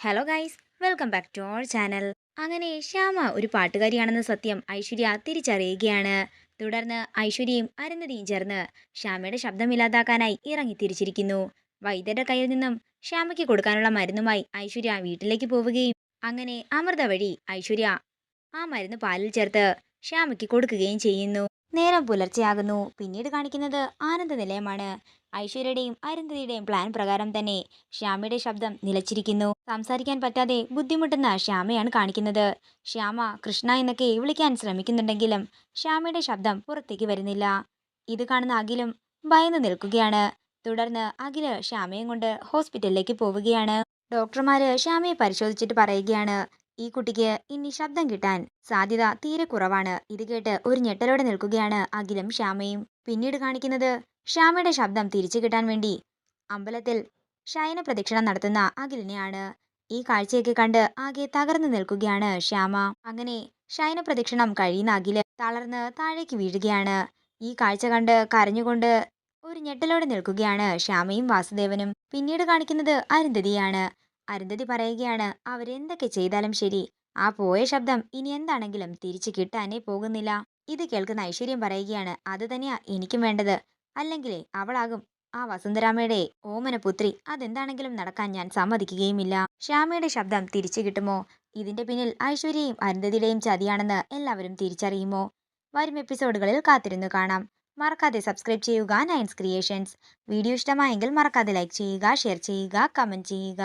Hello guys, welcome back to our channel. അങ്ങനെ ശ്യാമ ഒരു പാട്ടുകാരിയാണെന്ന സത്യം ഐശ്വര്യ തിരിച്ചറിയുകയാണ്. തുടർന്ന് ഐശ്വര്യയും അരുന്ധതിയും ചേർന്ന് ശ്യാമയുടെ ശബ്ദമില്ലാതാക്കാനായി ഇറങ്ങി തിരിച്ചിരിക്കുന്നു. വൈദ്യരുടെ കയ്യിൽ നിന്നും ശ്യാമയ്ക്ക് കൊടുക്കാനുള്ള മരുന്നുമായി ഐശ്വര്യ വീട്ടിലേക്ക് പോവുകയും അങ്ങനെ അമൃത വഴി ഐശ്വര്യ ആ മരുന്ന് പാലിൽ ചേർത്ത് ശ്യാമയ്ക്ക് കൊടുക്കുകയും ചെയ്യുന്നു. നേരം പുലർച്ചെയാകുന്നു. പിന്നീട് കാണിക്കുന്നത് ആനന്ദ നിലയമാണ്. ഐശ്വര്യയുടെയും അരുന്ധതിയുടെയും പ്ലാൻ പ്രകാരം തന്നെ ശ്യാമയുടെ ശബ്ദം നിലച്ചിരിക്കുന്നു. സംസാരിക്കാൻ പറ്റാതെ ബുദ്ധിമുട്ടുന്ന ശ്യാമയാണ് കാണിക്കുന്നത്. ശ്യാമ കൃഷ്ണ എന്നൊക്കെ വിളിക്കാൻ ശ്രമിക്കുന്നുണ്ടെങ്കിലും ശ്യാമയുടെ ശബ്ദം പുറത്തേക്ക് വരുന്നില്ല. ഇത് കാണുന്ന അഖിലും ഭയന്നു നിൽക്കുകയാണ്. തുടർന്ന് അഖില് ശ്യാമയും കൊണ്ട് ഹോസ്പിറ്റലിലേക്ക് പോവുകയാണ്. ഡോക്ടർമാര് ശ്യാമയെ പരിശോധിച്ചിട്ട് പറയുകയാണ്, ഈ കുട്ടിക്ക് ഇനി ശബ്ദം കിട്ടാൻ സാധ്യത തീരെ കുറവാണ്. ഇത് കേട്ട് ഒരു ഞെട്ടലോടെ നിൽക്കുകയാണ് അഖിലും ശ്യാമയും. പിന്നീട് കാണിക്കുന്നത് ശ്യാമയുടെ ശബ്ദം തിരിച്ചു കിട്ടാൻ വേണ്ടി അമ്പലത്തിൽ ശയന പ്രദക്ഷിണം നടത്തുന്ന അഖിലിനെയാണ്. ഈ കാഴ്ചയൊക്കെ കണ്ട് ആകെ തകർന്നു നിൽക്കുകയാണ് ശ്യാമ. അങ്ങനെ ശയന പ്രദക്ഷിണം കഴിയുന്ന അഖില് തളർന്ന് താഴേക്ക് വീഴുകയാണ്. ഈ കാഴ്ച കണ്ട് കരഞ്ഞുകൊണ്ട് ഒരു ഞെട്ടലോടെ നിൽക്കുകയാണ് ശ്യാമയും വാസുദേവനും. പിന്നീട് കാണിക്കുന്നത് അരുന്ധതിയാണ്. അരുന്ധതി പറയുകയാണ്, അവരെന്തൊക്കെ ചെയ്താലും ശരി, ആ പോയ ശബ്ദം ഇനി എന്താണെങ്കിലും തിരിച്ചു കിട്ടാനേ പോകുന്നില്ല. ഇത് കേൾക്കുന്ന ഐശ്വര്യം പറയുകയാണ്, അത് തന്നെയാ എനിക്കും വേണ്ടത്. അല്ലെങ്കിലേ അവളാകും ആ വസുന്ധരാമയുടെ ഓമന പുത്രി. അതെന്താണെങ്കിലും നടക്കാൻ ഞാൻ സമ്മതിക്കുകയുമില്ല. ശ്യാമയുടെ ശബ്ദം തിരിച്ചു കിട്ടുമോ? ഇതിന്റെ പിന്നിൽ ഐശ്വര്യയും അരുന്ധതിയുടെയും ചതിയാണെന്ന് എല്ലാവരും തിരിച്ചറിയുമോ? വരും എപ്പിസോഡുകളിൽ കാത്തിരുന്നു കാണാം. മറക്കാതെ സബ്സ്ക്രൈബ് ചെയ്യുക നയൻസ് ക്രിയേഷൻസ്. വീഡിയോ ഇഷ്ടമായെങ്കിൽ മറക്കാതെ ലൈക്ക് ചെയ്യുക, ഷെയർ ചെയ്യുക, കമന്റ് ചെയ്യുക.